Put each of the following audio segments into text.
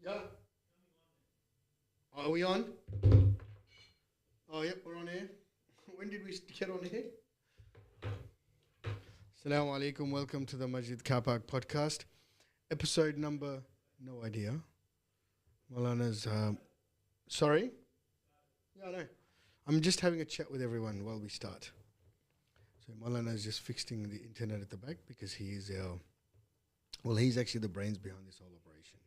Yeah. Are we on? Oh, yep, we're on air. When did we get on air? Assalamu alaikum. Welcome to the Masjid Carpark podcast. Episode number, no idea. Malana's, sorry? Yeah, I know. I'm just having a chat with everyone while we start. So Malana's just fixing the internet at the back because he is he's actually the brains behind this whole operation.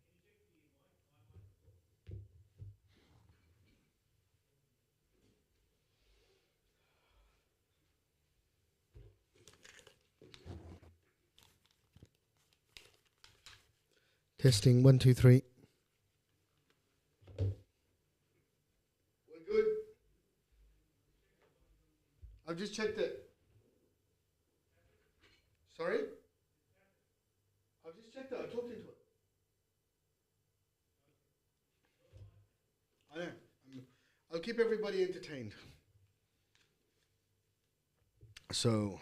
Testing, 1, 2, 3. We're good. I've just checked it. Sorry? I've just checked it. I talked into it. I know. I'll keep everybody entertained. So,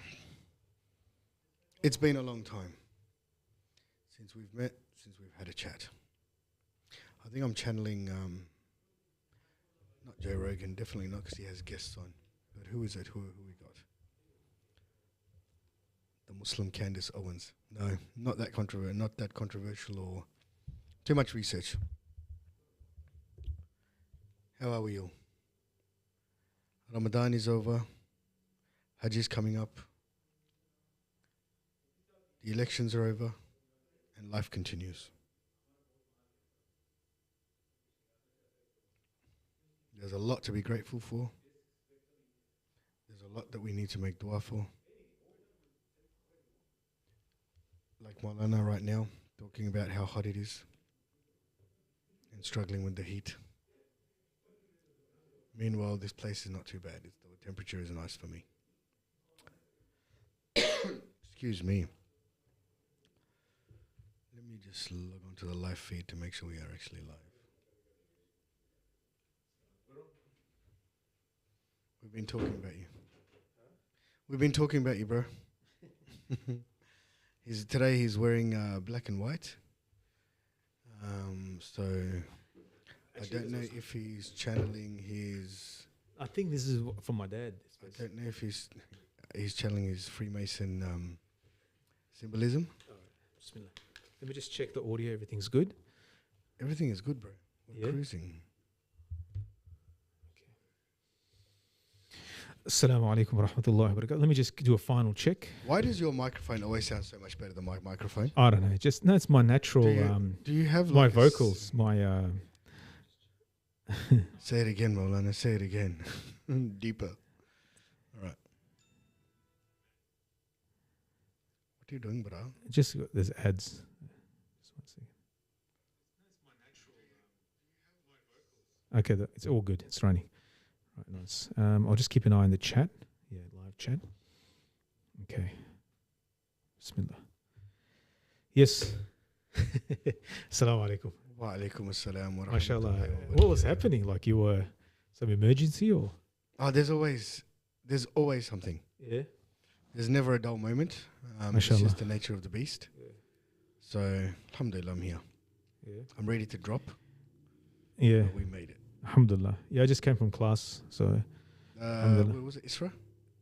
it's been a long time since we've met, since we've had a chat. I think I'm channeling, not Joe Rogan, definitely not because he has guests on. But who is it? Who we got? The Muslim Candace Owens. No, not that controversial or too much research. How are we all? Ramadan is over. Hajj is coming up. The elections are over. And life continues. There's a lot to be grateful for. There's a lot that we need to make dua for. Like Maulana right now, talking about how hot it is and struggling with the heat. Meanwhile, this place is not too bad. The temperature is nice for me. Excuse me. Let me just log on to the live feed to make sure we are actually live. We've been talking about you. We've been talking about you, bro. Today he's wearing black and white. So actually, I don't know if he's channeling his... I think this is from my dad. I don't know if he's channeling his Freemason symbolism. Oh, Bismillah. Let me just check the audio. Everything's good? Everything is good, bro. We're cruising. Assalamu alaikum wa rahmatullahi wa barakatuh. Let me just do a final check. Why does your microphone always sound so much better than my microphone? I don't know. It's my natural. Do you have my like vocals? My Say it again, Maulana. Say it again. Deeper. All right. What are you doing, bro? Just there's ads. Just 1 second. Okay, it's all good. It's running. Right, nice. I'll just keep an eye on the chat. Yeah, live chat. Okay. Bismillah. Yes. Assalamu alaikum. Wa alaikum assalam wa MashaAllah. rahmatullahi wa What was barakatuh. happening? Like you were some emergency or? Oh, there's always something. Yeah. There's never a dull moment. It's MashaAllah. just the nature of the beast. Yeah. So, alhamdulillah, I'm here. Yeah. I'm ready to drop. Yeah. But we made it. Alhamdulillah. Yeah, I just came from class. So, What was it? Isra?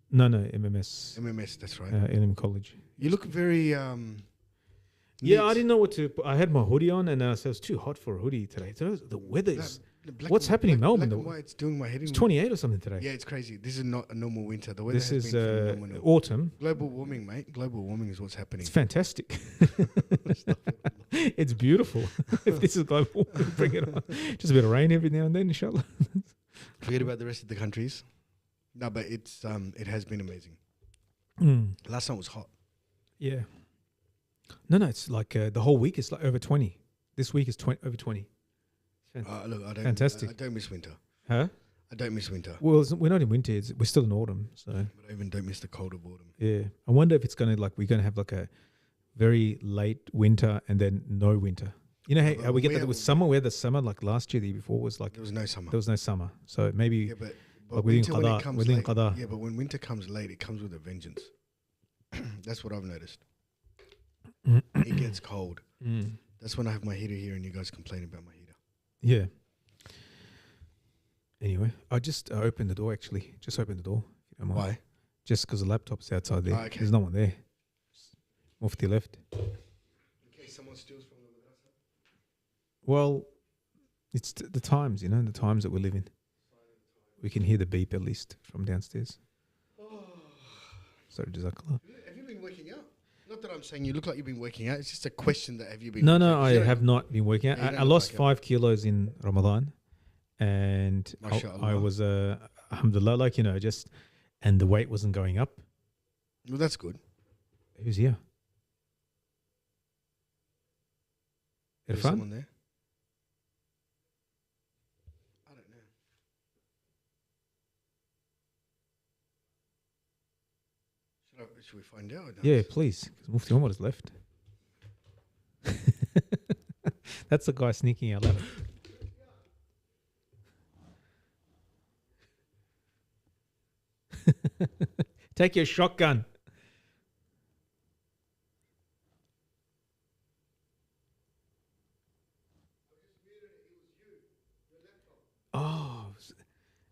no, MMS. MMS, that's right. LM College. You look very... Yeah, neat. I didn't know what to put. I had my hoodie on and so it was too hot for a hoodie today. So the weather is... What's happening in Melbourne? Black and white's doing my head in. It's 28 or something today. Yeah, it's crazy. This is not a normal winter. The weather This has is been phenomenal. autumn. Global warming, mate. Global warming is what's happening. It's fantastic. It's beautiful. If this is global warming, bring it on. Just a bit of rain every now and then, inshallah. Forget about the rest of the countries. No, but it has been amazing. Last time was hot. Yeah. No, it's like the whole week is like over 20. This week is over 20. Look, I don't. Fantastic. I don't miss winter. Huh? I don't miss winter. Well, we're not in winter. We're still in autumn. So But I even don't miss the cold of autumn. yeah, I wonder if it's we're gonna have like a very late winter and then no winter. You know how we get that with summer? We had the summer like last year, the year before was like There was no summer. there was no summer. So maybe Yeah, but like within winter, when it qada, comes within late, qada. yeah, but when winter comes late, it comes with a vengeance. That's what I've noticed. It gets cold. That's when I have my heater here and you guys complain about my heater. Yeah. Anyway, I just opened the door actually. Just opened the door. If you don't mind. Why? Just because the laptop's outside there. Oh, okay. There's no one there. Mufti left. In case someone steals from the madrasa. Well, it's the times, the times that we live in. We can hear the beep at least from downstairs. Sorry, Jazakallah. Have you been working out? Not that I'm saying you look like you've been working out. It's just a question that have you been No, working no, out? I You don't- have not been working out. Yeah, you I don't lost look like 5 kilos in Ramadan. And I MashaAllah. was, alhamdulillah, and the weight wasn't going up. Well, that's good. Who's here? There's Irfan? someone there. I don't know. Should we find out? Yeah, please. Because Mufti Umar has left. That's the guy sneaking out. Take your shotgun. Oh,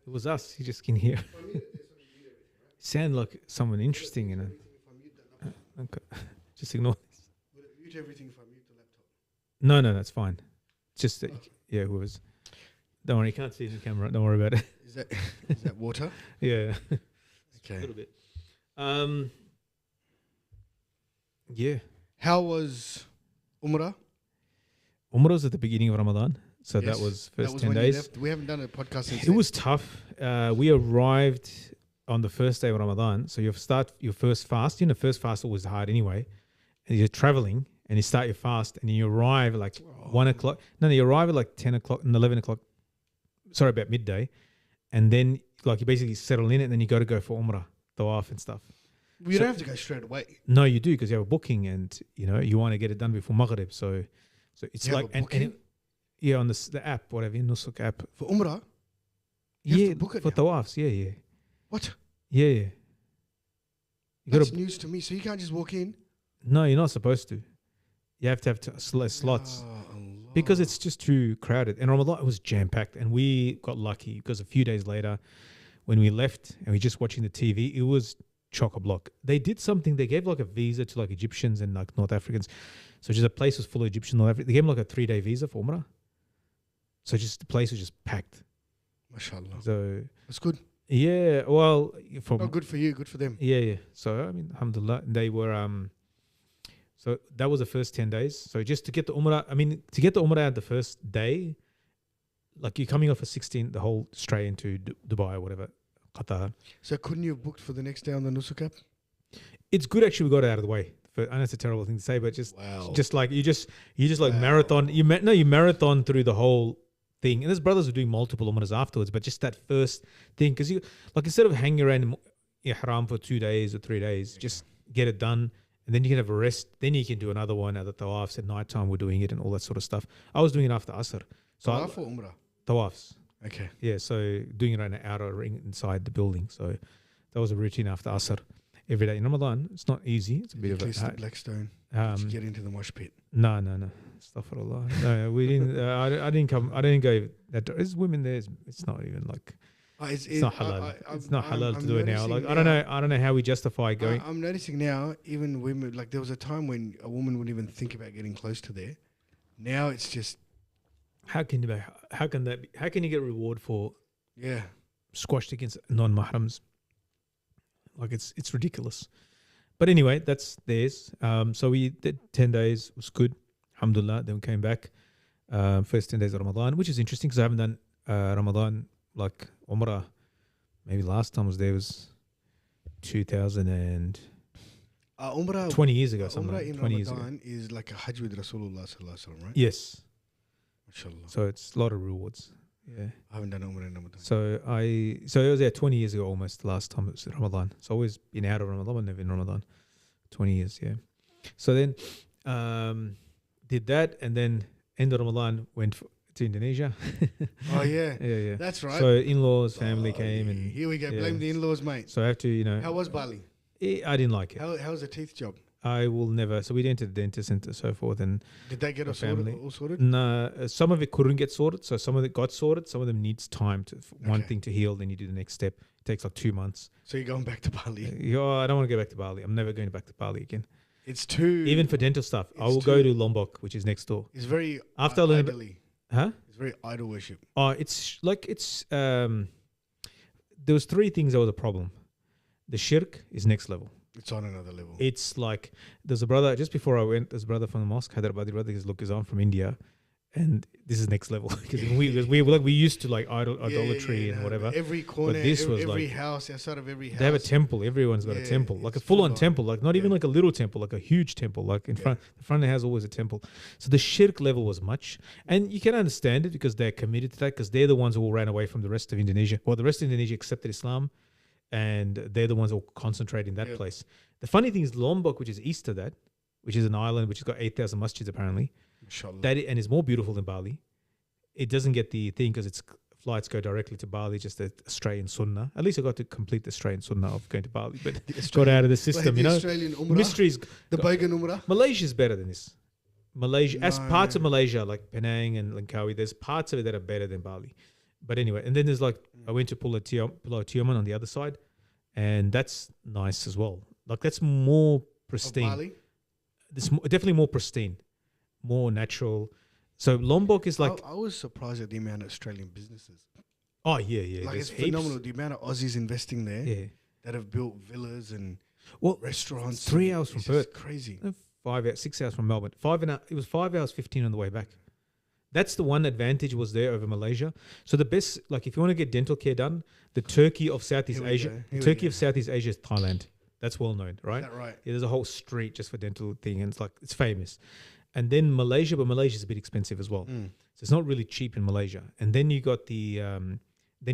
it was us. You just can hear. Sound like someone interesting, Okay. Just ignore this. Would it mute everything if I mute the laptop? No, that's fine. Just whoever's. Don't worry, you can't see the camera. Don't worry about it. Is that water? Yeah. Okay. A little bit. Yeah. How was Umrah? Umrah was at the beginning of Ramadan. So Yes, that was that first was 10 when you days. left. We haven't done a podcast since It then. was tough. We arrived on the first day of Ramadan. So you start your first fast. First fast was hard anyway. And you're traveling and you start your fast and you arrive at like 1 o'clock. No, you arrive at like 10 o'clock and 11 o'clock. Sorry, about midday. And then you basically settle in it and then you go for Umrah, Tawaf and stuff. You don't have to go straight away. No, you do because you have a booking and, you want to get it done before Maghrib. So it's You have like... a booking? Yeah, on the app, whatever, Nusuk app. For Umrah? You have Yeah, to book it for now? Tawafs. Yeah. What? Yeah. You That's gotta, news to me. So you can't just walk in? no, you're not supposed to. You have to have slots Ya Allah. because it's just too crowded. And Ramadan was jam-packed and we got lucky because a few days later when we left and we just watching the TV, it was chock-a-block. They did something. They gave like a visa to like Egyptians and like North Africans. So just a place was full of Egyptian North Africans. They gave them like a 3-day visa for Umrah. So just the place was just packed. MashaAllah. So That's good. yeah, well, Not good for you, good for them. Yeah. So I mean, alhamdulillah, they were so that was the first 10 days. So just to get the Umrah out the first day, like you're coming off a 16, the whole straight into Dubai or whatever, Qatar. So couldn't you have booked for the next day on the Nusuk app? It's good actually we got it out of the way. I know it's a terrible thing to say, but Wow. just like you just like Wow. marathon. You marathon through the whole thing. And there's brothers who are doing multiple Umrahs afterwards, but just that first thing, because you like instead of hanging around in Ihram for 2 days or 3 days, just get it done. And then you can have a rest. Then you can do another one at the tawafs at night time. We're doing it and all that sort of stuff. I was doing it after Asr. So Tawaf or Umrah? tawafs. Okay. Yeah, so doing it on an outer ring inside the building. So that was a routine after Asr every day. In Ramadan, it's not easy. It's a bit of Kiss the a... black stone. Um, to get into the mosh pit. No. Astaghfirullah. No, we didn't. I didn't come. I didn't go. There's women there. It's not even like. It's not halal. It's not halal to do it now. Like I don't know how we justify going. I'm noticing now, even women. Like there was a time when a woman wouldn't even think about getting close to there. Now it's just How can you get reward for yeah. squashed against non-mahrams? Like it's ridiculous. But anyway, that's theirs. So we did 10 days. It was good. Alhamdulillah. Then we came back. First 10 days of Ramadan, which is interesting because I haven't done Ramadan like Umrah. Maybe last time I was there was 2000 and Umrah 20 years ago. Something Umrah like in 20 years ago. Ramadan is like a Hajj with Rasulullah sallallahu alaihi wasallam, right? Yes. MashaAllah. So it's a lot of rewards. Yeah. I haven't done Umrah in Ramadan. So it was 20 years ago almost. The last time it was Ramadan. So always been out of Ramadan, but never in Ramadan. 20 years, yeah. So then did that, and then end of Ramadan went to Indonesia. Oh yeah. yeah. That's right. So in-laws, family Oh, came, yeah. and here we go. yeah. Blame the in-laws, mate. so I have to, How was Bali? I didn't like it. How was the teeth job? I will never. So we went to the dentist and so forth, and Did they get my us sorted, family. all sorted? No, some of it couldn't get sorted. So some of it got sorted. Some of them needs time to one Okay. thing to heal. Then you do the next step. It takes like 2 months. So you're going back to Bali. Yeah, I don't want to go back to Bali. I'm never going back to Bali again. It's too... Even for dental stuff, I it's will go too- to Lombok, which is next door. It's very After I learn about- idly. Huh? It's very idol worship. Oh, it's like it's. There was 3 things that was a problem. The shirk is next level. It's on another level. It's like there's a brother just before I went. There's a brother from the mosque, Hyderabadi brother. His look is on from India, and this is next level because we used to like idolatry and no, whatever. Every corner, this was every like- house, outside of every house. They have a temple. Everyone's got a Yeah, temple, like a it's full-on full on. temple, like not even Yeah. like a little temple, like a huge temple, like in Yeah. front. The front of the house always a temple. So the shirk level was much, and you can understand it because they're committed to that because they're the ones who all ran away from the rest of Indonesia. Well, the rest of Indonesia accepted Islam, and they're the ones who concentrate in that Yeah. place. The funny thing is Lombok, which is east of that, which is an island which has got 8,000 masjids apparently, Mashallah. and is more beautiful than Bali. It doesn't get the thing because its flights go directly to Bali, just the Australian sunnah. At least I got to complete the Australian sunnah of going to Bali, but got out of the system, you know. Australian Umrah. Mysteries. The Bogan Umrah. Malaysia's better than this. Malaysia, as parts of No. Malaysia, like Penang and Langkawi, there's parts of it that are better than Bali. But anyway, and then there's like, I went to Pulau Tioman on the other side, and that's nice as well. Like that's more Of pristine. Bali. Definitely more pristine, more natural. So Lombok is like, I was surprised at the amount of Australian businesses. oh yeah. Like there's it's heaps. phenomenal the amount of Aussies investing there Yeah. that have built villas and Well, restaurants. it's 3 and hours from it's just Perth. Crazy. 6 hours from Melbourne. It was 5 hours 15 on the way back. That's the one advantage was there over Malaysia. So the best, like if you want to get dental care done, the Turkey of Southeast Here we Asia, go, the here we Turkey go. of Southeast Asia is Thailand. That's well known, right? Is that right? Yeah, there's a whole street just for dental thing, and it's famous. And then Malaysia, but Malaysia's a bit expensive as well. Mm. So it's not really cheap in Malaysia. And then you got then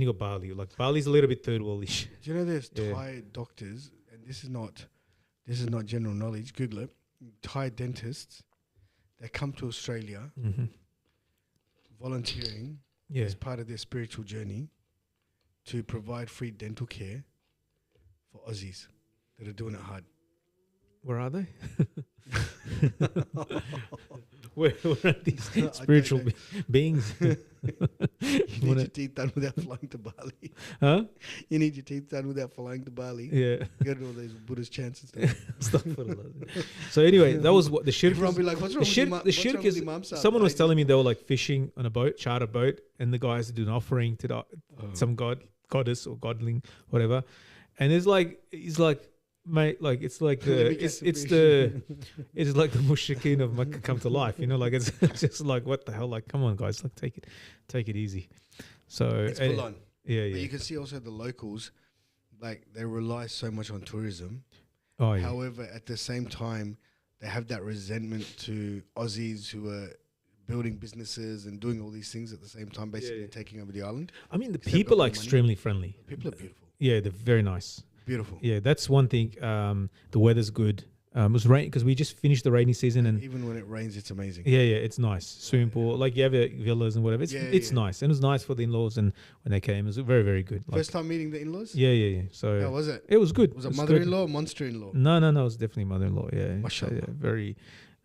you got Bali. Like Bali's a little bit third worldish. Do you know there's Yeah. Thai doctors, and this is not general knowledge. Google it. Thai dentists that come to Australia Mm-hmm. volunteering Yeah. as part of their spiritual journey to provide free dental care for Aussies that are doing it hard. Where are they? where are these I don't spiritual know. beings? You need wanna- your teeth done without flying to Bali. Huh? You need your teeth done without flying to Bali. Yeah. You got all those Buddhist chants and stuff. So anyway, that was what the shirk. Everyone was- be like, what's wrong The with shirk, Imam- the what's shirk wrong with is. Imam Sahib? Someone was I telling me they were like fishing on a boat, charter boat, and the guys do an offering to some goddess or godling, whatever. And he's like, mate, like it's like Let me the get it's some it's fish. the it's like the mushrikeen of Makkah come to life, you know, like it's just like what the hell, like come on guys, like take it easy. So It's full on. yeah, But yeah. you can see also the locals, like they rely so much on tourism. Oh yeah. However, at the same time, they have that resentment to Aussies who are building businesses and doing all these things at the same time, basically yeah. taking over the island. I mean, the 'Cause they've people got are more money. extremely friendly. People are beautiful. Yeah, they're very nice. Beautiful. Yeah, that's one thing. The weather's good. It was rain because we just finished the rainy season, and Even when it rains, it's amazing. yeah, it's nice. Swimming pool, like you have villas and whatever. It's Yeah, it's yeah. nice, and it was nice for the in-laws. And when they came, it was very very good. Like, First time meeting the in-laws? yeah. So How was it? it was good. Was it good. mother-in-law or monster-in-law? No, it was definitely mother-in-law. Yeah, Mashallah. yeah, very,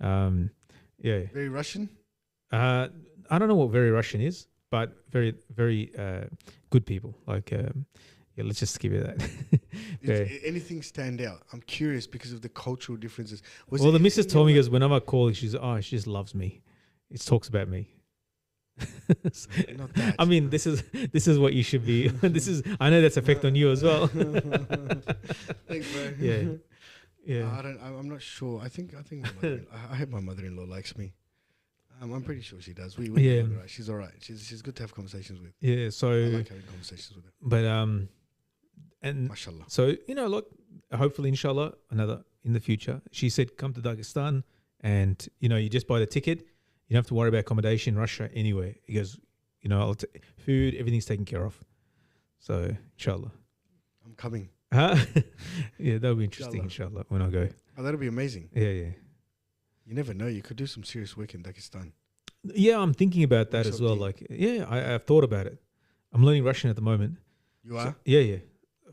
yeah. Very Russian? I don't know what very Russian is, but very very good people. Like yeah, let's just give it that. Anything stand out? I'm curious because of the cultural differences. Was Well, there the missus anything told me that because whenever I call, she just loves me. It talks about me. was- Not that. I mean, this is what you should be. I know that's effect on you as well. Thanks, bro. Yeah. I'm not sure. I think I hope my mother-in-law likes me. I'm pretty sure she does. We Yeah. all right. She's all right. She's good to have conversations with. Yeah. I So, like having conversations with her. but and Mashallah. so look, hopefully, inshallah, another in the future. She said, come to Dagestan, and you just buy the ticket. You don't have to worry about accommodation, Russia, anywhere. He goes, food, everything's taken care of. So, inshallah. I'm coming. Huh? Yeah, that'll be interesting, inshallah, when I go. Oh, that'll be amazing. Yeah. You never know. You could do some serious work in Dagestan. Yeah, I'm thinking about that What as sort well. of Like, yeah, I've thought about it. I'm learning Russian at the moment. You are? Yeah.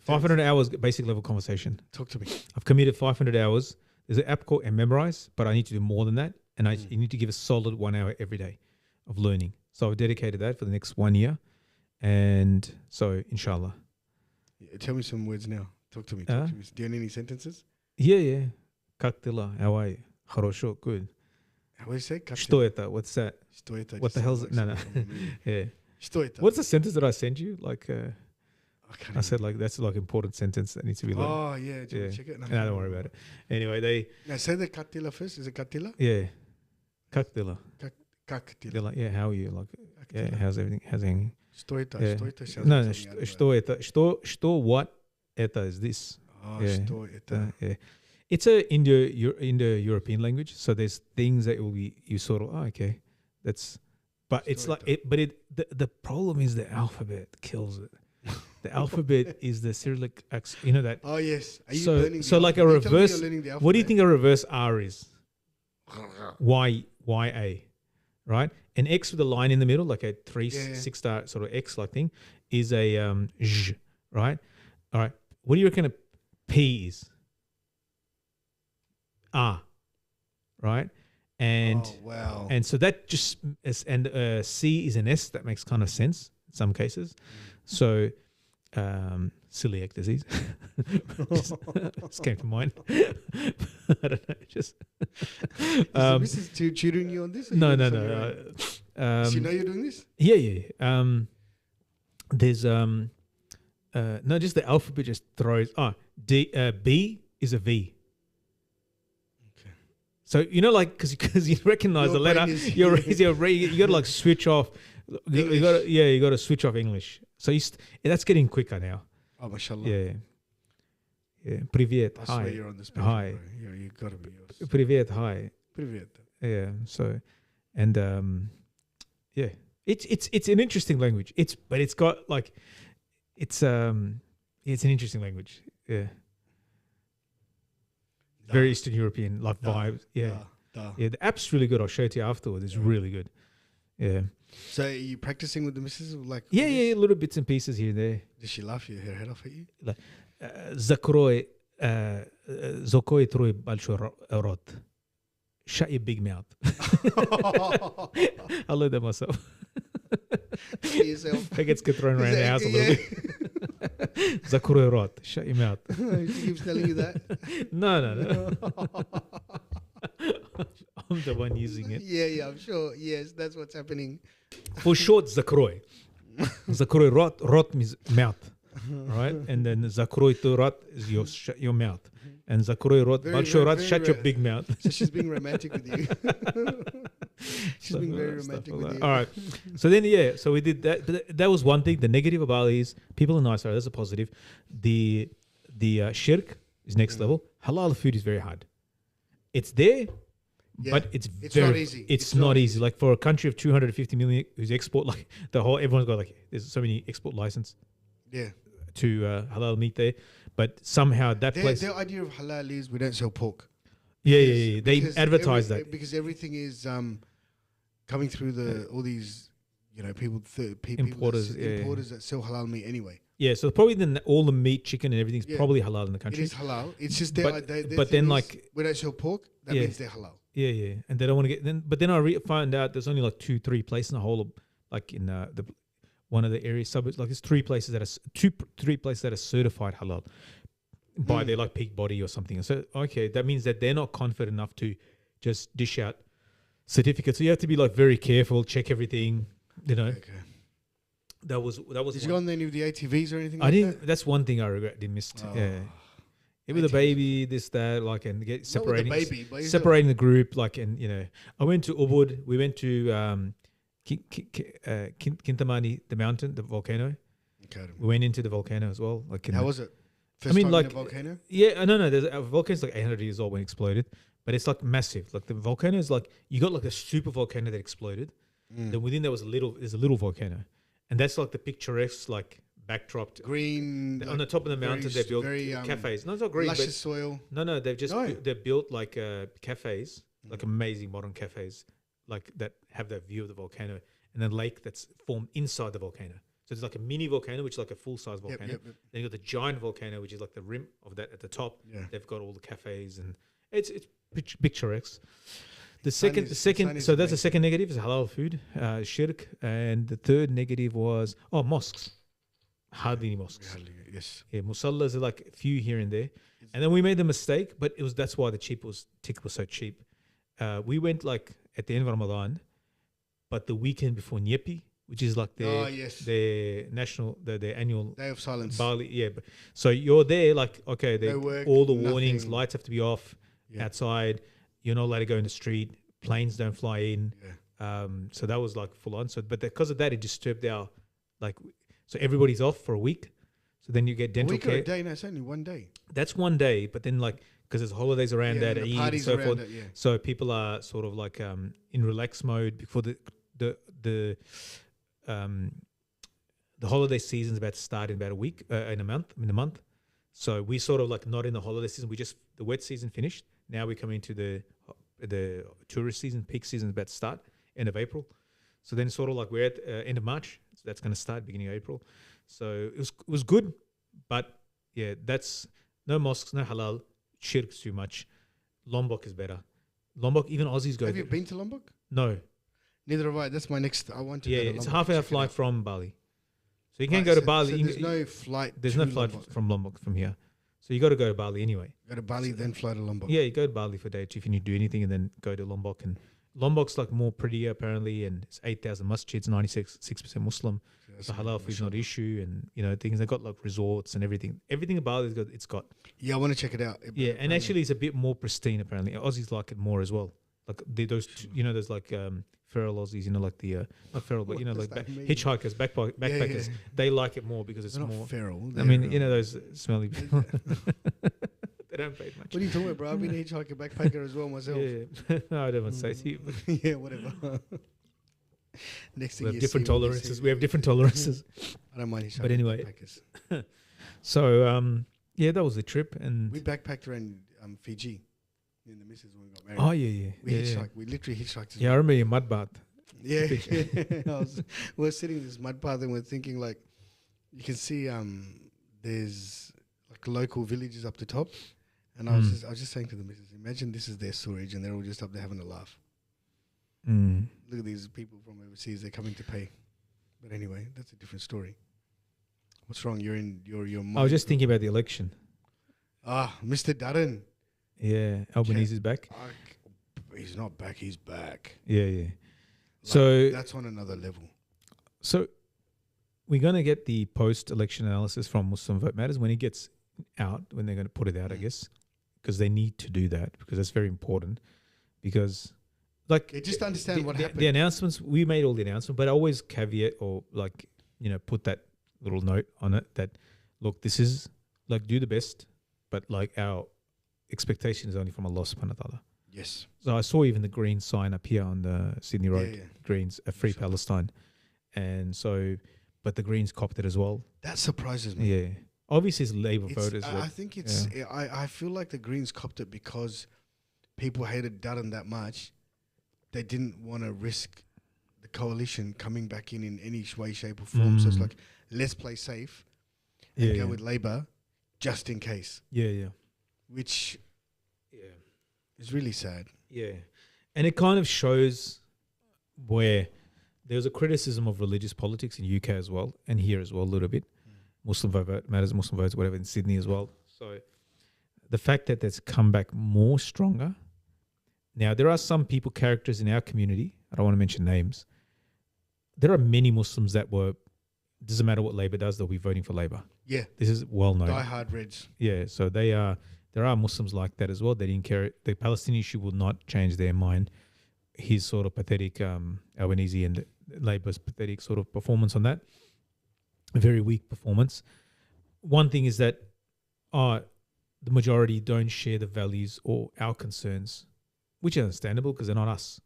500 hours basic level conversation. Talk to me. I've committed 500 hours. There's an app called Memorize, but I need to do more than that. And you need to give a solid 1 hour every day of learning. So I've dedicated that for the next 1 year. And so, inshallah. Yeah, tell me some words now. Talk to me. Do you know any sentences? Yeah. Как дела? How are you? Хорошо, good. How do you say? Что это? What's that? Что это? What the hell's it? No. Yeah. Что это? What's the sentence that I sent you? Like, I said, like, that's like important sentence that needs to be learned. Oh, yeah. Do you want to check it? No, don't worry about it. Anyway, Now, say the Katila first. Is it Katila? Yeah. Как дела? Katila. Yeah, how are you? Like, yeah, how's everything? Что это? Yeah. Что это? sounds No, like something out of что это? Что, what? Это is this. Yeah. Что это? Yeah. It's a Indo-European language, so there's things that will be you sort of okay, but it's like the problem is the alphabet kills it. The alphabet is the Cyrillic accent, you know that. Oh yes. Are you So learning so like a alphabet? You tell me reverse. you're learning the What do you alphabet. think a reverse R is? Y-A, right? An X with a line in the middle, like a 6 star sort of X like thing, is a J, right? All right. What do you reckon a P is? R, right? And wow. and so that just is, and C is an S. That makes kind of sense in some cases. So celiac disease just came to mind. I don't know. Just Is the missus tutoring you on this? no. Does she know you're doing this? Yeah. There's no, just the alphabet just throws. B is a V. Okay. So you know, like because you recognize the letter, you got to like switch off. You got to switch off English. So that's getting quicker now. Oh, mashallah. Yeah. Привет. I Hi. swear you're on the spectrum. Hi. Bro. You got to be yours. Привет. Hi. Привет. Yeah. So, and yeah, it's an interesting language. But it's got like, it's an interesting language. Yeah. Very Eastern European like vibes. Yeah. Yeah. The app's really good. I'll show it to you afterwards. It's really good. Yeah. So are you practicing with the missus? Like Yeah, little bits and pieces here and there. Does she laugh her head off at you? Like, закрой твой большой рот. Shut your big mouth. I learned that myself. Yourself. That gets thrown around the house a little bit. Закрой рот. Shut your mouth. She keeps telling you that? No. I'm the one using it. Yeah, I'm sure. Yes, that's what's happening. For short, закрой. Закрой рот. Рот means mouth. Right? And then закрой твой рот is shut your mouth. And закрой рот. Большой рот, shut your big mouth. So she's being romantic with you. She's being very romantic with you. All right. So then, so we did that. But that was one thing. The negative about Bali is people are nicer. That's a positive. The shirk is next level. Halal food is very hard. It's there, but it's very, not easy. It's not easy. Like for a country of 250 million who's export, like everyone's got like, there's so many export license. Yeah. To halal meat there, but somehow place. Their idea of halal is we don't sell pork. Yeah. They advertise that because everything is coming through all these, importers that sell halal meat anyway. Yeah, so probably all the meat, chicken, and everything's probably halal in the country. It is halal. It's just but then like we don't sell pork. That means they're halal. Yeah, and they don't want to get then. But then I find out there's only like 2-3 places in the whole of, like in the one of the area suburbs. Like there's 3 places that are 3 places that are certified halal by their like Pig Body or something. So that means that they're not confident enough to just dish out certificates. So you have to be like very careful, check everything. Okay. That was. Did you go on any of the ATVs or anything? I didn't. That's one thing I regret. They missed. Yeah. With a baby, this, that, like, and get separating, separating the group, like, and I went to Ubud. We went to Kintamani, the mountain, the volcano. Okay. We went into the volcano as well. Like, how was it? First time in a volcano? Yeah, no. There's a volcano's like 800 years old when it exploded, but it's like massive. Like the volcano is like you got like a super volcano that exploded. Then within there was there's a little volcano, and that's like the picturesque like backdrop. Green on the top of the mountain. They built cafes. No, it's not green. Luscious soil. No. They've just they built like cafes, like amazing modern cafes, like that have that view of the volcano, and then lake that's formed inside the volcano. So there's like a mini volcano, which is like a full-size volcano. Yep. Then you got the giant volcano, which is like the rim of that at the top. Yeah. They've got all the cafes and It's picturesque. The sun second, is so that's the amazing. second negative is halal food, shirk, and the third negative was mosques. Hardly any mosques. Yes. Yeah, musallas are like a few here and there, and then we made the mistake, but that's why the ticket was so cheap. We went like at the end of Ramadan, but the weekend before Nyepi, which is like their national, their annual Day of silence. Bali. Yeah, so you're there like okay, No work, all the warnings, nothing. lights have to be off outside. You're not allowed to go in the street. Planes don't fly in. Yeah. So that was like full on. So, but because of that, it disturbed our so everybody's off for a week. So then you get dental a week care. or a day? No, it's only 1 day. That's 1 day, but then because there's holidays around that, and the Eid and parties so around forth. it, So people are sort of like in relax mode before the holiday season's about to start in about a week, in a month. So we sort of like not in the holiday season. The wet season finished. Now we come into the tourist season, peak season is about to start, end of April. So then sort of like we're at end of March. So that's going to start beginning of April. So it was good, but yeah, that's no mosques, no halal, shirk's too much. Lombok is better. Lombok, even Aussies go Have you there. been to Lombok? No. Neither have I. That's my next. I want to. Yeah, go to it's a Lombok, half-hour check it flight out. from Bali. So you can Right, go to so- Bali. So you there's can- no flight. There's to no flight Lombok. from Lombok from here. So you got to go to Bali anyway. Go to Bali, then fly to Lombok. Yeah, you go to Bali for day 2 if you need to do anything, and then go to Lombok. And Lombok's like more prettier apparently, and it's 8,000 masjids, 96% Muslim. That's So halal food's not mashallah. an issue, and things. They've got like resorts and everything. Everything about it's got. Yeah, I want to check it out. Yeah, and actually it's a bit more pristine apparently. Aussies like it more as well. Like there's like feral Aussies, like the not feral, but What like does that mean? hitchhikers, backpackers. yeah. They like it more because it's They're not more. feral. I mean, they're, those smelly people. They don't pay much. What are you talking about, bro? I've been a hitchhiker, backpacker as well myself. Yeah, no, I don't want to say to you. But Yeah, whatever. Next thing we have you different see when you tolerances. see- We have different tolerances. I don't mind hitchhiking. But anyway. backpackers. So yeah, that was the trip, and We backpacked around Fiji. In the missus when we got married. oh yeah, We yeah. hitchhiked. We literally hitchhiked. as Yeah, I remember your mud bath. Yeah, we're sitting in this mud path and we're thinking like, you can see there's like local villages up the top, and I was just saying to the missus, imagine this is their storage and they're all just up there having a laugh. Mm. Look at these people from overseas; they're coming to pay. But anyway, that's a different story. What's wrong? You're in your I was just thinking about the election. Mr. Dutton. Yeah, Albanese's back. He's not back. He's back. Yeah, yeah. Like, So that's on another level. So we're going to get the post-election analysis from Muslim Vote Matters when it gets out, when they're going to put it out, I guess, because they need to do that because that's very important. Because, like, Just understand what happened. The announcements, we made all the announcements, but I always caveat or put that little note on it that, look, this is like do the best, but like our expectation is only from Allah subhanahu wa ta'ala. Yes. So I saw even the Greens sign up here on the Sydney Road. Yeah. Greens, a free Inshallah. Palestine. And so, but the Greens copped it as well. That surprises me. Yeah. Obviously, it's Labour It's- voters. I think it's. I feel like the Greens copped it because people hated Dutton that much. They didn't want to risk the coalition coming back in any way, shape, or form. So it's like, let's play safe and go with Labour just in case. Yeah. Which is really sad. Yeah. And it kind of shows where there was a criticism of religious politics in UK as well, and here as well a little bit. Muslim vote matters, Muslim votes, whatever, in Sydney as well. So the fact that that's come back more stronger. Now, there are some people, characters in our community, I don't want to mention names. There are many Muslims that doesn't matter what Labor does, they'll be voting for Labor. Yeah. This is well known. Die-hard Reds. Yeah, so there are Muslims like that as well. They didn't care. The Palestinian issue will not change their mind. His sort of pathetic, Albanese and Labour's pathetic sort of performance on that, a very weak performance. One thing is that the majority don't share the values or our concerns, which is understandable because they're not us.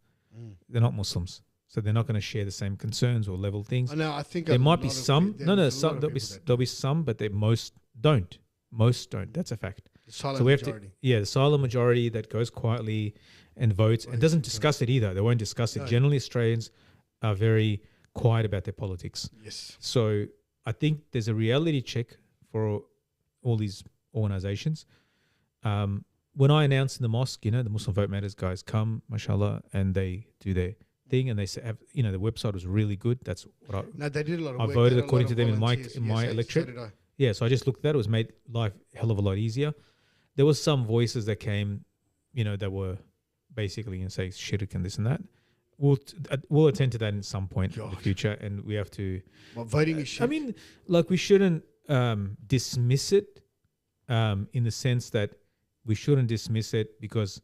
They're not Muslims. So they're not going to share the same concerns or level things. I know. I think There a might be lot of some. pe- No, there's a some. lot of There'll be people that some, but most don't. Most don't. That's a fact. the silent So we have majority. the silent majority that goes quietly and votes and doesn't discuss it either. They won't discuss it. No. Generally, Australians are very quiet about their politics. Yes. So I think there's a reality check for all these organisations. when I announced in the mosque, the Muslim Vote Matters guys come, mashallah, and they do their thing, and they say, the website was really good. That's what No, they did a lot of I work. voted They had a according lot to of them in my volunteers. electorate. So did I. Yeah, so I just looked at that. It was made life a hell of a lot easier. There was some voices that came, that were basically going to say shirk and this and that. We'll attend to that in some point in the future, and we have to. Well, voting is shit. I mean, we shouldn't dismiss it in the sense that we shouldn't dismiss it, because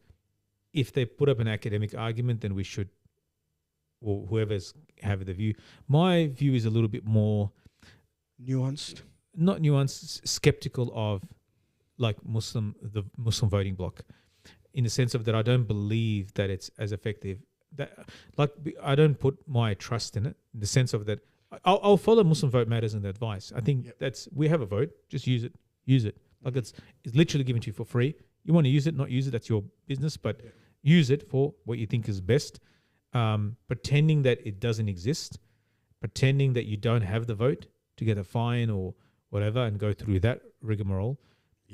if they put up an academic argument, then we should, or whoever's have the view. My view is a little bit more nuanced. Not nuanced, skeptical of the Muslim voting bloc, in the sense of that I don't believe that it's as effective. That I don't put my trust in it, in the sense of that I'll follow Muslim Vote Matters and the advice. I think we have a vote, just use it. It's literally given to you for free. You want to use it, not use it, that's your business, but use it for what you think is best. Pretending that it doesn't exist, pretending that you don't have the vote to get a fine or whatever and go through that rigmarole,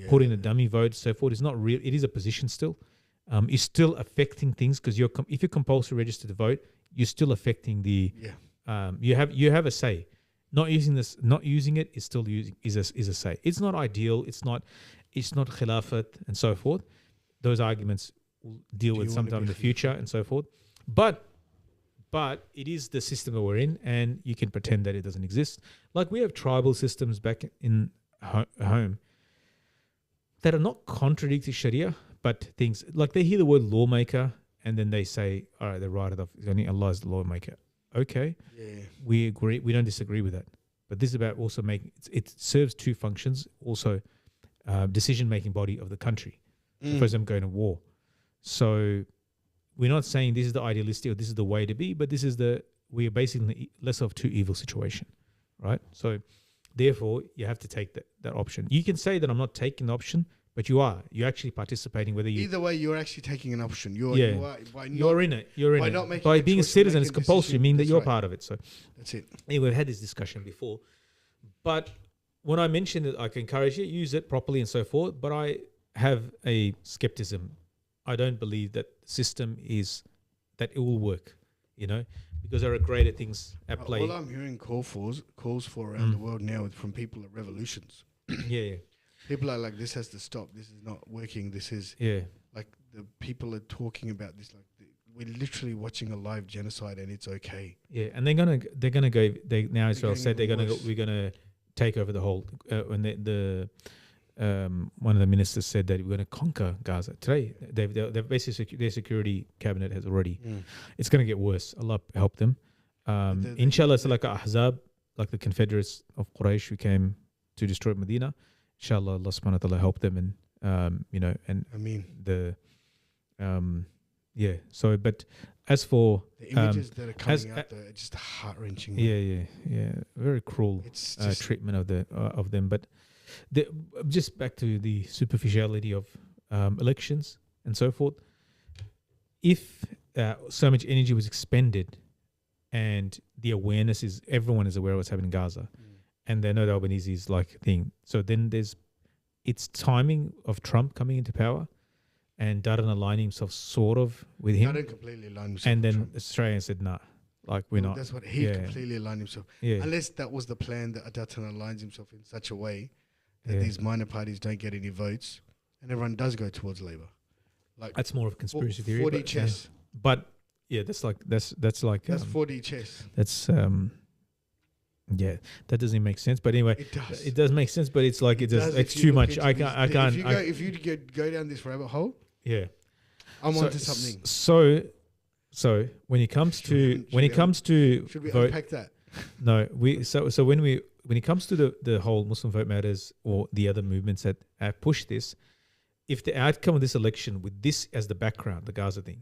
put in a dummy vote, so forth. It's not real. It is a position still. It's still affecting things, because if you're compulsory registered to vote, you're still affecting the. You have a say. Not using it is still is a say. It's not ideal. It's not khilafat and so forth. Those arguments we'll deal with sometime in the future and so forth. But it is the system that we're in, and you can pretend that it doesn't exist. Like we have tribal systems back in home that are not contradicting Sharia, but things like they hear the word lawmaker and then they say, all right, they write it off. Only Allah is the lawmaker. Okay, we agree. We don't disagree with that. But this is about also making it serves two functions. Also, decision-making body of the country. The first time going to war. So we're not saying this is the idealistic or this is the way to be, but we are basically less of two evil situation, right? So therefore, you have to take that option. You can say that I'm not taking the option, but you are. You're actually participating. Either way, you're actually taking an option. You're in it. By being a citizen, it's compulsory, meaning that you're part of it. So that's it. Anyway, we've had this discussion before, but when I mentioned that I can encourage you, use it properly and so forth, but I have a skepticism. I don't believe that the system that it will work, because there are greater things at play. All I'm hearing calls for around the world now from people at revolutions. Yeah. People are like, this has to stop. This is not working. This is like the people are talking about this. Like we're literally watching a live genocide, and it's okay. Yeah, and they're gonna go. Now Israel said we're gonna take over the whole. When the one of the ministers said that we're going to conquer Gaza today. They've basically their security cabinet has already. It's going to get worse. Allah help them. Inshallah, it's like Ahzab, like the Confederates of Quraysh who came to destroy Medina. Inshallah, Allah subhanahu wa ta'ala help them, and and Ameen. So, but as for the images that are coming out, there, it's just heart wrenching. Yeah. Very cruel treatment of them, but. Just back to the superficiality of elections and so forth. If so much energy was expended, and the awareness is everyone is aware of what's happening in Gaza, and they know the Albanese's thing. So then it's timing of Trump coming into power, and Dutton aligning himself sort of with him. Dutton completely aligned himself. And then Trump. Australia said, "Nah, we're not." That's what he completely aligned himself. Yeah. Unless that was the plan, that Dutton aligns himself in such a way that these minor parties don't get any votes, and everyone does go towards Labour. That's more of a conspiracy theory. 4D chess. But that's 4D chess. That's that doesn't make sense. But anyway, it does make sense. But it's it's too much. I can't. If you go down this rabbit hole, I'm onto something. So when it comes to should we unpack that? No, when it comes to the whole Muslim Vote Matters or the other movements that have pushed this, if the outcome of this election with this as the background, the Gaza thing,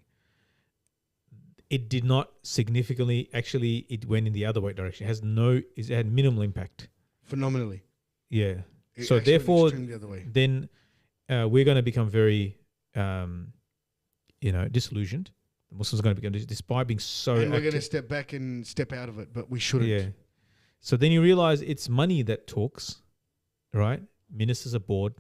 it did not significantly, actually it went in the other way direction. It had minimal impact. Phenomenally. Yeah. So therefore, then we're going to become very, disillusioned. The Muslims are going to become, despite being so and we're going to step back and step out of it, but we shouldn't. Yeah. So then you realize it's money that talks, right? Ministers are bored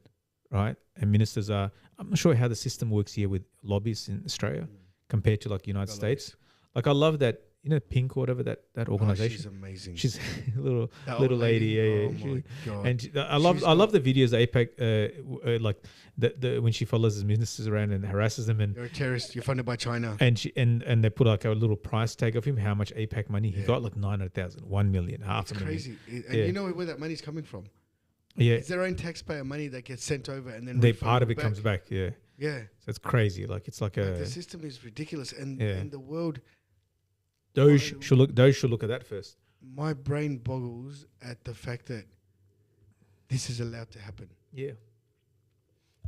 right? And ministers are. I'm not sure how the system works here with lobbyists in Australia compared to like United States. Like I love that, Pink or whatever that organization. She's amazing. She's a little old lady. Yeah, Oh my god! And I love the videos APAC like the when she follows his ministers around and harasses them, and you're a terrorist. You're funded by China. and she and they put like a little price tag of him, how much APAC money he got, like 900,000, 1 million, half a million. Crazy. And you know where that money's coming from? Yeah, it's their own taxpayer money that gets sent over, and then part of it comes back. Yeah, yeah. So it's crazy. Like it's like the system is ridiculous, and the world. Those should look at that first. My brain boggles at the fact that this is allowed to happen. Yeah.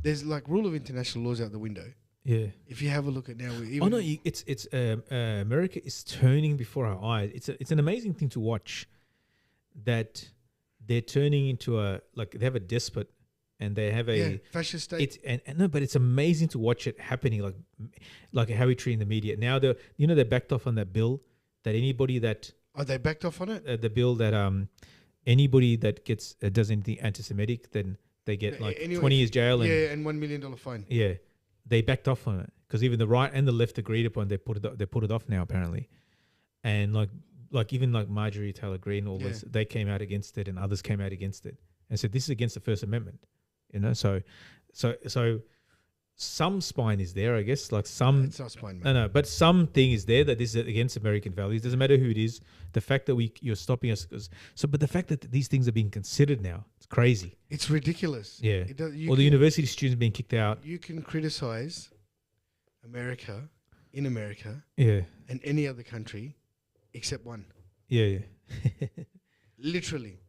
There's like rule of international laws out the window. Yeah. If you have a look at now, it's America is turning before our eyes. It's an amazing thing to watch that they're turning into they have a despot and they have a fascist state. But it's amazing to watch it happening, like how we treat the media. Now they backed off on that bill that anybody that they backed off on it. The bill that anybody that gets does anything anti-Semitic, then they get 20 years jail and $1 million fine. Yeah, they backed off on it because even the right and the left agreed upon. They put it off now apparently, and like even like Marjorie Taylor Greene, all this, they came out against it, and others came out against it and said this is against the First Amendment. So some spine is there, I guess. Like some, it's not spine, man. No, but something is there that this is against American values. Doesn't matter who it is. The fact that you're stopping us, but the fact that these things are being considered now, it's crazy. It's ridiculous. Yeah. The university students being kicked out. You can criticize America, yeah, and any other country, except one. Yeah. Literally,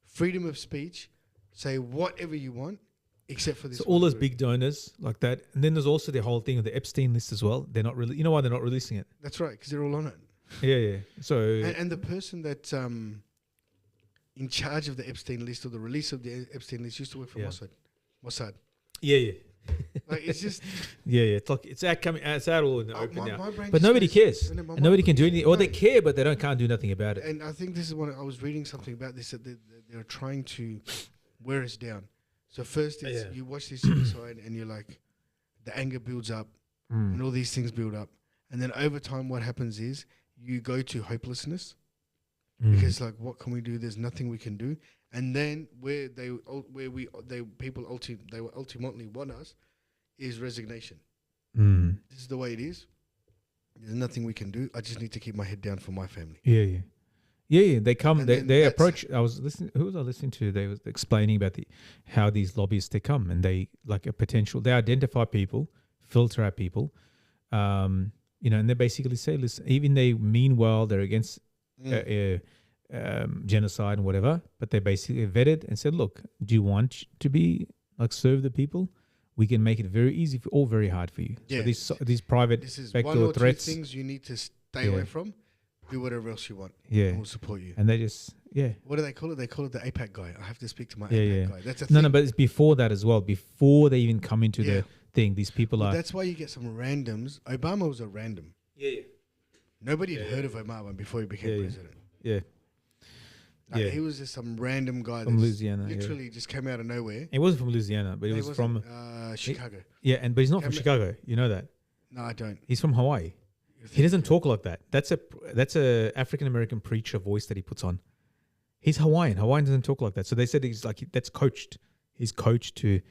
freedom of speech. Say whatever you want, except for this. So all those big donors like that, and then there's also the whole thing of the Epstein list as well. They're not really. You know why they're not releasing it? That's right, because they're all on it. Yeah. So and the person that's in charge of the Epstein list or the release of the Epstein list used to work for Mossad. Yeah. Like it's just It's like it's out all in the open now. But nobody cares. And nobody can do anything, or they care, but they can't do nothing about it. And I think this is what I was reading something about this that they're trying to wear us down. So first you watch this suicide and you're like, the anger builds up and all these things build up. And then over time what happens is you go to hopelessness because like, what can we do? There's nothing we can do. And then they ultimately want us is resignation. This is the way it is. There's nothing we can do. I just need to keep my head down for my family. Yeah. They come. They approach. I was listening. Who was I listening to? They was explaining about how these lobbyists they come and they like a potential. They identify people, filter out people, and they basically say, listen, even they mean well, they're against genocide and whatever, but they basically vetted and said, look, do you want to be serve the people? We can make it very easy or very hard for you. Yeah. So these private this is backdoor one or threats. two things you need to stay away from. Do whatever else you want. Yeah. And we'll support you. And they just, What do they call it? They call it the APAC guy. I have to speak to my APAC guy. That's a thing. No, but it's before that as well. Before they even come into the thing, these people are. That's why you get some randoms. Obama was a random. Yeah. Nobody had heard of Obama before he became president. Yeah. He was just some random guy from Louisiana. Literally just came out of nowhere. He wasn't from Louisiana, but he was from Chicago. But he's not from Chicago. You know that? No, I don't. He's from Hawaii. He doesn't talk like that. That's a African American preacher voice that he puts on. He's Hawaiian. Hawaiian doesn't talk like that. So they said he's that's coached. He's coached to,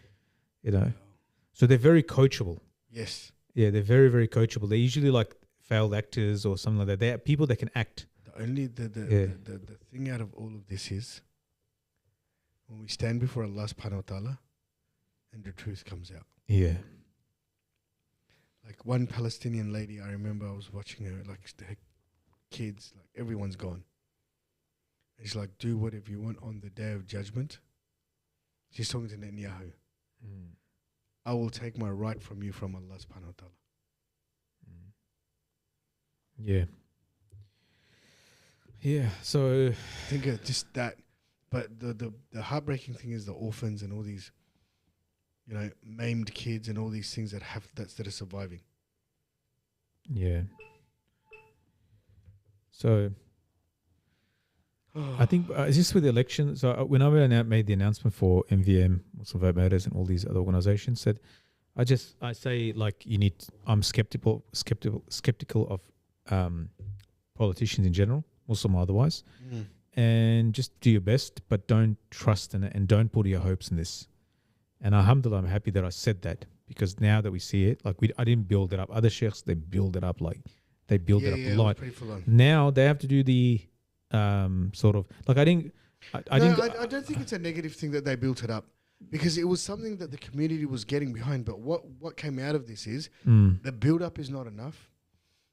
So they're very coachable. Yes. Yeah, they're very, very coachable. They're usually like failed actors or something like that. They're people that can act. The thing out of all of this is when we stand before Allah subhanahu wa ta'ala and the truth comes out. Yeah. Like one Palestinian lady, I remember I was watching her, like her kids, like everyone's gone. And she's like, do whatever you want on the day of judgment. She's talking to Netanyahu. I will take my right from you from Allah subhanahu wa ta'ala. Yeah. Yeah, so I think just that, but the heartbreaking thing is the orphans and all these, maimed kids and all these things that are surviving. Yeah. So I think just with the election. So when I made the announcement for MVM, Muslim Vote Matters, and all these other organizations, said I say like I'm skeptical of politicians in general, Muslim or otherwise, and just do your best, but don't trust in it and don't put your hopes in this. And alhamdulillah, I'm happy that I said that, because now that we see it, like I didn't build it up. Other sheikhs, they build it up like they build it up a lot. Pretty full on. Now they have to do the sort of like I don't think it's a negative thing that they built it up, because it was something that the community was getting behind. But what came out of this is the build up is not enough.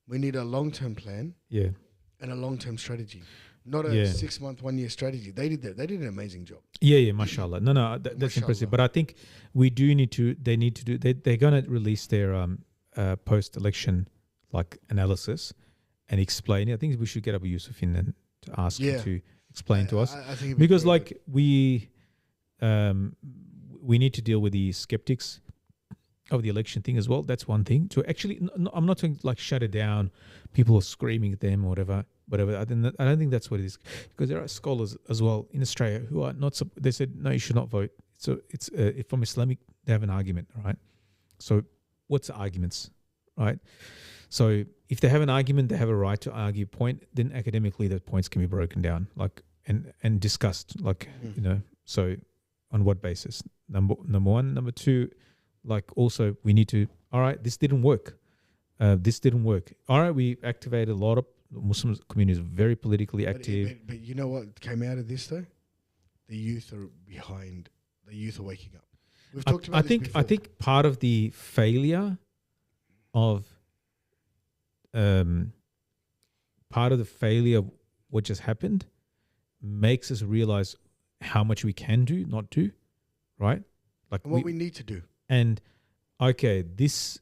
We need a long-term plan, and a long-term strategy, not a 6 month, 1 year strategy. They did that. They did an amazing job. Mashallah. No, that's impressive. But I think we do need to. They need to do. They're going to release their post-election like analysis and explain it. I think we should get Abu Yusuf in and to ask him to explain to us, I think because like we need to deal with the skeptics of the election thing as well. That's one thing. To actually, I'm not saying like shut it down. People are screaming at them or whatever. I don't think that's what it is, because there are scholars as well in Australia who are not. They said no, you should not vote. So it's from Islamic. They have an argument, right? So what's the arguments, right? So if they have an argument, they have a right to argue a point. Then academically, those points can be broken down, like and discussed, like So on what basis? Number one, number two, like also we need to. All right, this didn't work. This didn't work. All right, we activated a lot of Muslim communities, very politically active. But you know what came out of this though? The youth are behind. The youth are waking up. We've talked about this before. I think part of the failure of what just happened makes us realize how much we can do, not do, right? Like and what we need to do. And okay,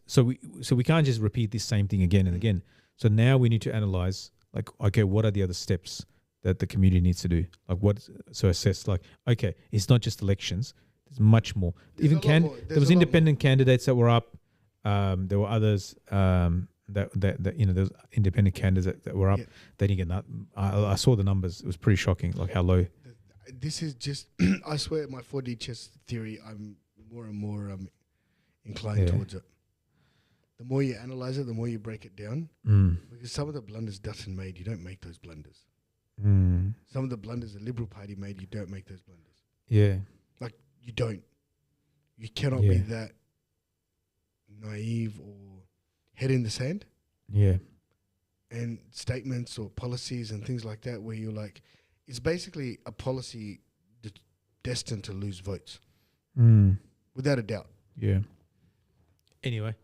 so we can't just repeat this same thing again and again. So now we need to analyze, like, okay, what are the other steps that the community needs to do? Like assess, like, okay, it's not just elections. There's much more. There was independent candidates that were up. There were others that there's independent candidates that were up. They didn't get that. I saw the numbers. It was pretty shocking, like how low. This is just, I swear, my 4D chess theory, I'm more and more inclined towards it. The more you analyze it, the more you break it down. Because some of the blunders Dutton made, you don't make those blunders. Some of the blunders the Liberal Party made, you don't make those blunders. Yeah. Like, you don't. You cannot be that naive or head in the sand. Yeah. And statements or policies and things like that where you're like, it's basically a policy destined to lose votes. Without a doubt. Yeah. Anyway,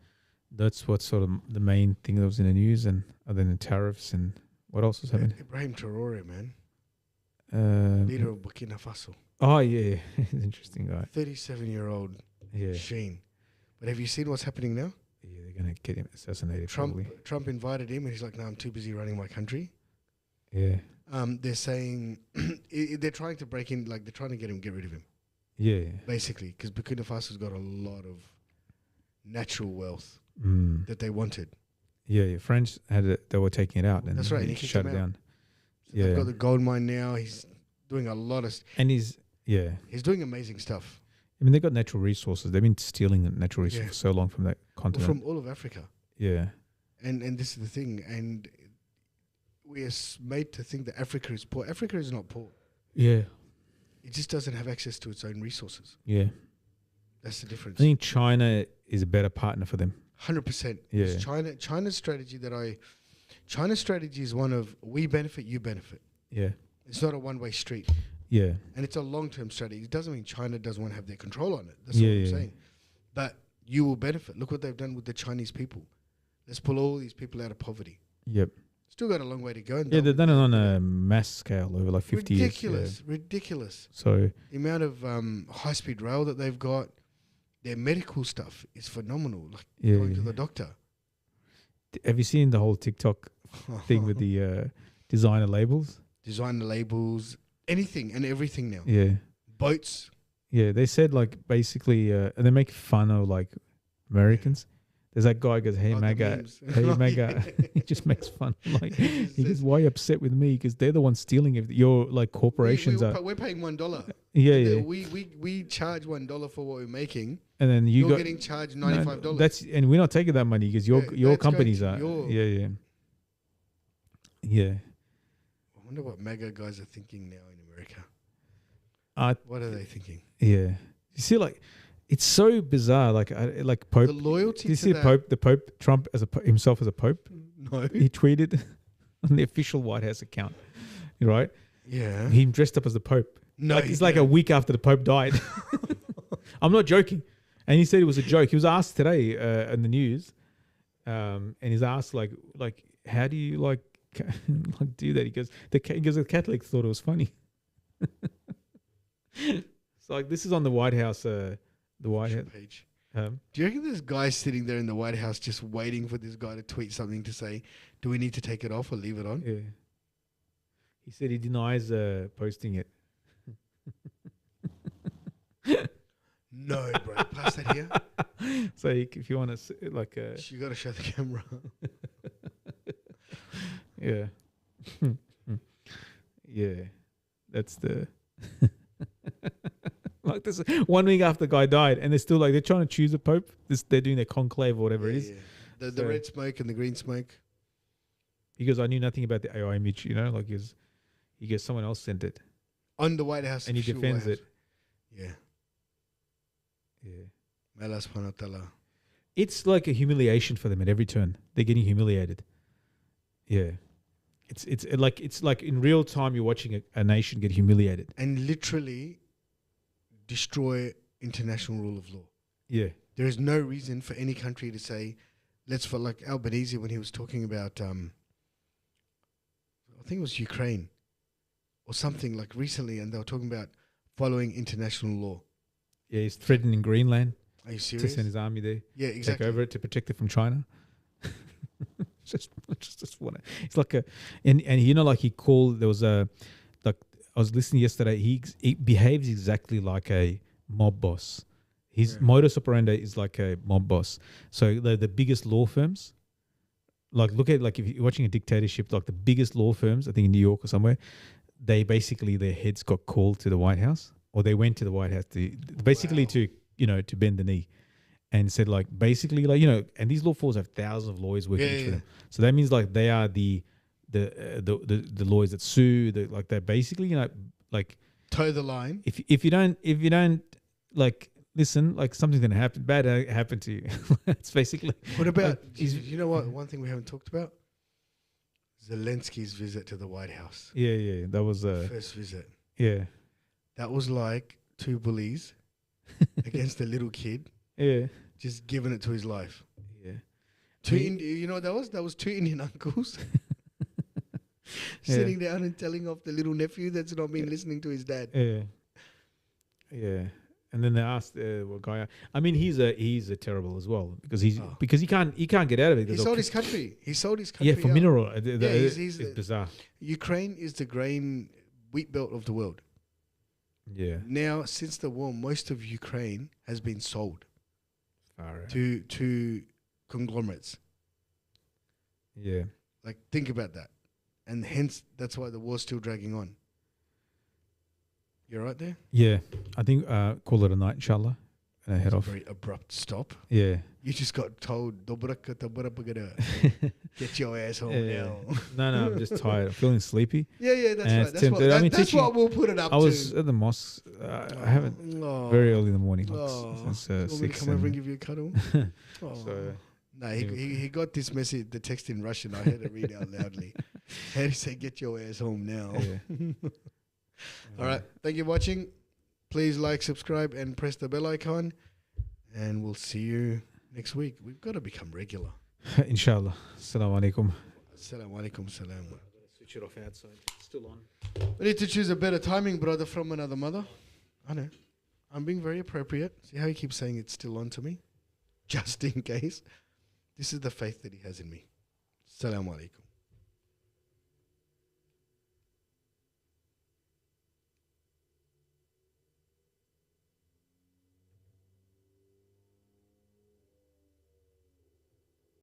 that's what sort of the main thing that was in the news, and other than tariffs, and what else was happening? Ibrahim Traore, man. Leader of Burkina Faso. Oh, yeah. He's an interesting guy. 37-year-old Sheen. But have you seen what's happening now? Yeah, they're going to get him assassinated Trump invited him, and he's like, no, I'm too busy running my country. Yeah. They're saying, they're trying to break in, like they're trying to get rid of him. Yeah. Basically, because Burkina Faso's got a lot of natural wealth that they wanted. Yeah. French they were taking it out, and that's right. He shut it down. So they've got the gold mine now. He's doing a lot of, and he's doing amazing stuff. I mean, they've got natural resources. They've been stealing natural resources for so long from that continent, from all of Africa. Yeah, and this is the thing, and we are made to think that Africa is poor. Africa is not poor. Yeah, it just doesn't have access to its own resources. Yeah, that's the difference. I think China is a better partner for them. 100%. Yeah, China's strategy China's strategy is one of we benefit, you benefit. Yeah, it's not a one-way street. Yeah, and it's a long-term strategy. It doesn't mean China doesn't want to have their control on it. That's what I'm saying. But you will benefit. Look what they've done with the Chinese people. Let's pull all these people out of poverty. Yep. Still got a long way to go. Yeah, they've done it on a mass scale over like 50 years. Ridiculous. So the amount of high-speed rail that they've got, their medical stuff is phenomenal. Like going to the doctor. Have you seen the whole TikTok thing with the designer labels? Designer labels, anything and everything now. Yeah. Boats. Yeah, they said like basically, and they make fun of like Americans. There's that guy who goes, "Hey Oh, the Maga, memes. hey Maga." He just makes fun. Like he goes, "Why are you upset with me? Because they're the ones stealing it. Your like corporations are." We're paying $1. Yeah, And yeah. We charge $1 for what we're making. And then You're getting charged $95. That's and we're not taking that money because your That's companies going are. to Yeah. I wonder what mega guys are thinking now in America. Uh, What are they thinking? Yeah. You see, like, it's so bizarre. Like Pope. The loyalty Do you to see that. the Pope Trump as himself as a Pope? No. He tweeted on the official White House account, right? Yeah. He dressed up as the Pope. No. Like, it's like a week after the Pope died. I'm not joking. And he said it was a joke. He was asked today in the news, and he's asked like, how do you like do that? He goes, the Catholics thought it was funny. So like this is on the White House, page. Do you reckon there's guys sitting there in the White House just waiting for this guy to tweet something to say, do we need to take it off or leave it on? Yeah. He said he denies posting it. No, bro. Pass that here. So if you want to like You got to show the camera. yeah. Yeah. That's the like this 1 week after the guy died and they're trying to choose a pope. They're doing their conclave or whatever it is. Yeah. The red smoke and the green smoke. He goes, I knew nothing about the AI image, like he goes, someone else sent it. On the White House. And he defends it. Yeah. Yeah. May Allah subhanahu wa ta'ala. It's like a humiliation for them at every turn. They're getting humiliated. Yeah. It's like in real time you're watching a nation get humiliated. And literally destroy international rule of law. Yeah. There is no reason for any country to say, for like Albanese when he was talking about, I think it was Ukraine or something like recently, and they were talking about following international law. Yeah, he's threatening Greenland. Are you To serious? send his army there. Yeah, exactly. Take over it to protect it from China. just want to. It's like and like he called. There was I was listening yesterday. He behaves exactly like a mob boss. His modus operandi is like a mob boss. So the biggest law firms, look at if you're watching a dictatorship, like the biggest law firms, I think in New York or somewhere, they basically their heads got called to the White House, or they went to the White House to bend the knee. And said basically and these law firms have thousands of lawyers working for them. So that means they are the lawyers that sue. They're basically toe the line. If you don't listen, something's gonna happen bad happen to you. It's basically. What about you know what? One thing we haven't talked about. Zelensky's visit to the White House. Yeah, that was first visit. Yeah, that was like two bullies against a little kid. Yeah. Just giving it to his life. Yeah. You know what that was? That was two Indian uncles sitting down and telling off the little nephew that's not been listening to his dad. Yeah. Yeah. And then they asked what guy. I mean, he's a terrible as well because he can't get out of it. He sold his country. Yeah, for mineral. He's it's bizarre. Ukraine is the grain wheat belt of the world. Yeah. Now, since the war, most of Ukraine has been sold to conglomerates. Yeah. Think about that. And hence, that's why the war's still dragging on. You're right there? Yeah. I think call it a night, inshallah. And I head off. A very abrupt stop. Yeah. You just got told, get your ass home now. No, I'm just tired. I'm feeling sleepy. Yeah, that's right. That's what we'll put it up to. I was at the mosque. I haven't very early in the morning. Since you want me to come over and give you a cuddle? So, no, he got this message, the text in Russian. I had to read out loudly. How do you say, get your ass home now? Yeah. All right. Thank you for watching. Please like, subscribe, and press the bell icon. And we'll see you next week. We've got to become regular. Inshallah. Assalamu alaikum. Assalamu alaikum. Salam. Switch it off outside. It's still on. We need to choose a better timing, brother, from another mother. I know. I'm being very appropriate. See how he keeps saying it's still on to me? Just in case. This is the faith that he has in me. Assalamu alaikum.